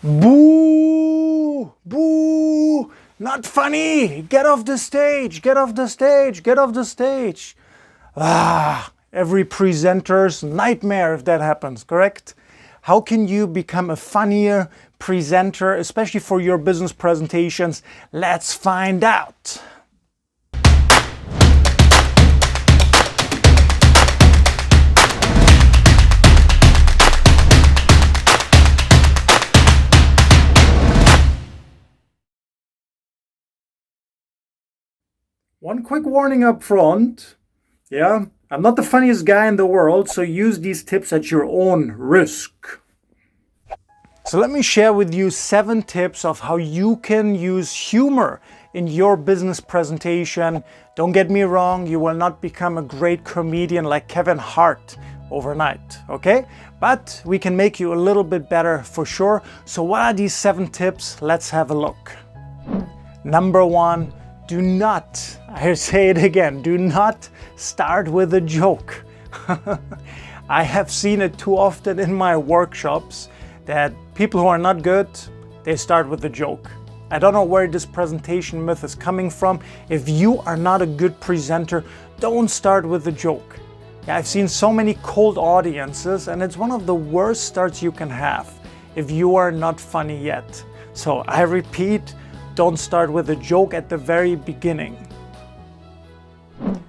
Boo! Boo! Not funny! Get off the stage! Get off the stage! Get off the stage! Every presenter's nightmare if that happens, correct? How can you become a funnier presenter, especially for your business presentations? Let's find out! One quick warning up front. Yeah, I'm not the funniest guy in the world, so use these tips at your own risk. So let me share with you 7 tips of how you can use humor in your business presentation. Don't get me wrong, you will not become a great comedian like Kevin Hart overnight, okay? But we can make you a little bit better for sure. So what are these 7 tips? Let's have a look. Number 1. Do not, I say it again, do not start with a joke. I have seen it too often in my workshops that people who are not good, they start with a joke. I don't know where this presentation myth is coming from. If you are not a good presenter, don't start with a joke. Yeah, I've seen so many cold audiences, and it's one of the worst starts you can have if you are not funny yet. So I repeat, don't start with a joke at the very beginning.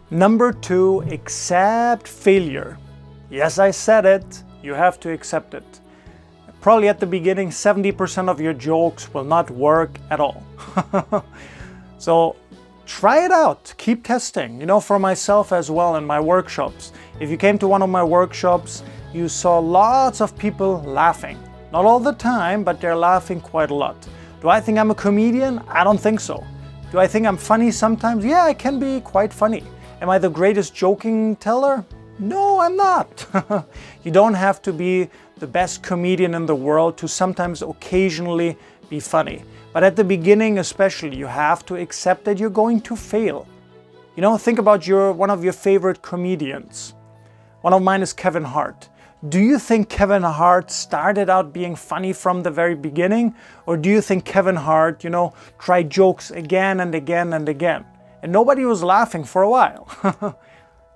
Number 2, accept failure. Yes, I said it. You have to accept it. Probably at the beginning, 70% of your jokes will not work at all. So try it out. Keep testing. You know, for myself as well in my workshops. If you came to one of my workshops, you saw lots of people laughing. Not all the time, but they're laughing quite a lot. Do I think I'm a comedian? I don't think so. Do I think I'm funny sometimes? Yeah, I can be quite funny. Am I the greatest joking teller? No, I'm not. You don't have to be the best comedian in the world to sometimes occasionally be funny. But at the beginning especially, you have to accept that you're going to fail. You know, think about one of your favorite comedians. One of mine is Kevin Hart. Do you think Kevin Hart started out being funny from the very beginning? Or do you think Kevin Hart, tried jokes again and again and again? And nobody was laughing for a while.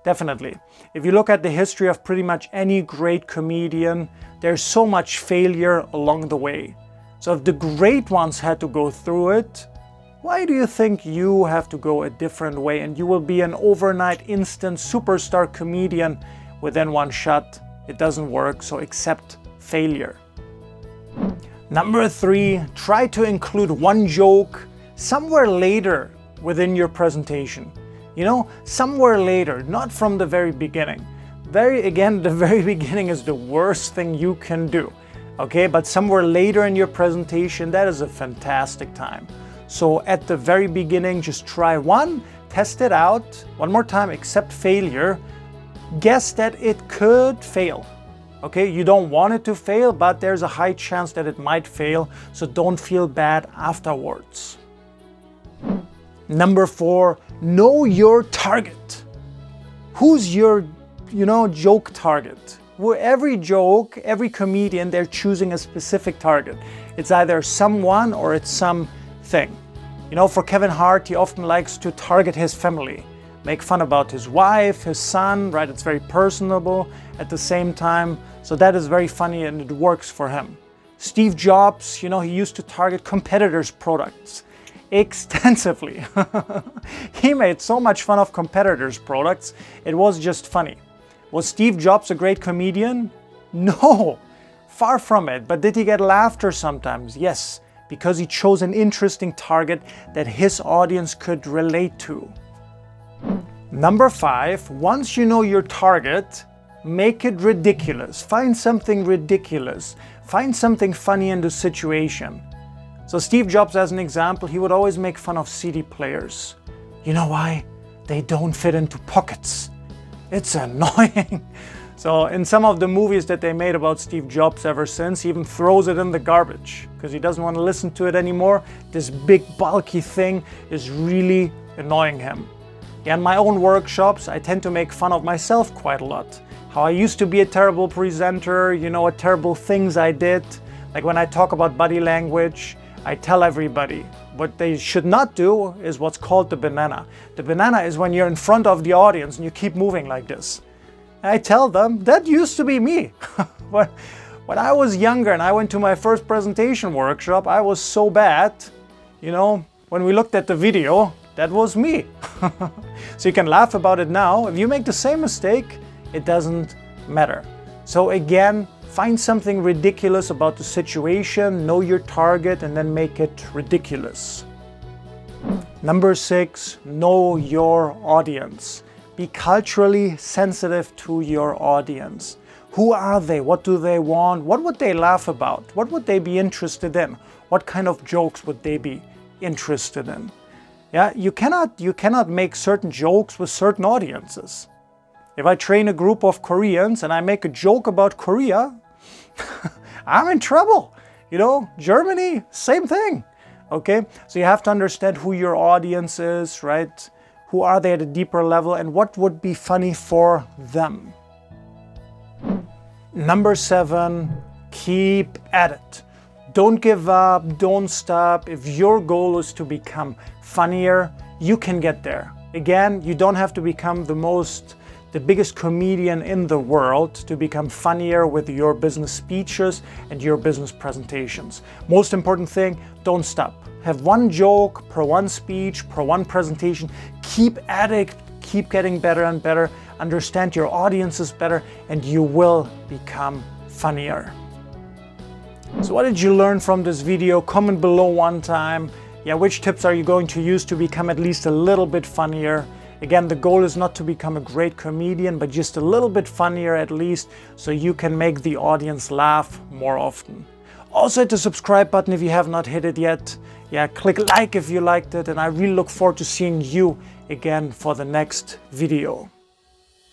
Definitely. If you look at the history of pretty much any great comedian, there's so much failure along the way. So if the great ones had to go through it, why do you think you have to go a different way and you will be an overnight instant superstar comedian within one shot? It doesn't work, so accept failure. Number 3, try to include one joke somewhere later within your presentation. Somewhere later, not from the very beginning. The very beginning is the worst thing you can do. Okay, but somewhere later in your presentation, that is a fantastic time. So at the very beginning, just try one, test it out. One more time, accept failure. Guess that it could fail. Okay, you don't want it to fail, but there's a high chance that it might fail, so don't feel bad afterwards. Number 4, know your target. Who's your, joke target? Well, every joke, every comedian, they're choosing a specific target. It's either someone or it's something. For Kevin Hart, he often likes to target his family. Make fun about his wife, his son, right? It's very personable at the same time. So that is very funny and it works for him. Steve Jobs, he used to target competitors' products extensively. He made so much fun of competitors' products. It was just funny. Was Steve Jobs a great comedian? No, far from it. But did he get laughter sometimes? Yes, because he chose an interesting target that his audience could relate to. Number 5, once you know your target, make it ridiculous. Find something ridiculous. Find something funny in the situation. So Steve Jobs, as an example, he would always make fun of CD players. You know why? They don't fit into pockets. It's annoying. So in some of the movies that they made about Steve Jobs ever since, he even throws it in the garbage because he doesn't want to listen to it anymore. This big bulky thing is really annoying him. In my own workshops, I tend to make fun of myself quite a lot. How I used to be a terrible presenter, terrible things I did. Like when I talk about body language, I tell everybody what they should not do is what's called the banana. The banana is when you're in front of the audience and you keep moving like this. And I tell them, that used to be me. When I was younger and I went to my first presentation workshop, I was so bad, you know, when we looked at the video, that was me. So you can laugh about it now. If you make the same mistake, it doesn't matter. So again, find something ridiculous about the situation, know your target, and then make it ridiculous. Number 6, know your audience. Be culturally sensitive to your audience. Who are they? What do they want? What would they laugh about? What would they be interested in? What kind of jokes would they be interested in? Yeah, you cannot make certain jokes with certain audiences. If I train a group of Koreans and I make a joke about Korea, I'm in trouble. You know, Germany, same thing. Okay, so you have to understand who your audience is, right? Who are they at a deeper level and what would be funny for them? Number 7, keep at it. Don't give up, don't stop. If your goal is to become funnier, you can get there. Again, you don't have to become the biggest comedian in the world to become funnier with your business speeches and your business presentations. Most important thing, don't stop. Have one joke per one speech, per one presentation. Keep at it, keep getting better and better. Understand your audiences better and you will become funnier. So what did you learn from this video? Comment below one time. Yeah, which tips are you going to use to become at least a little bit funnier? Again, the goal is not to become a great comedian, but just a little bit funnier at least, so you can make the audience laugh more often. Also hit the subscribe button if you have not hit it yet. Yeah, click like if you liked it, and I really look forward to seeing you again for the next video.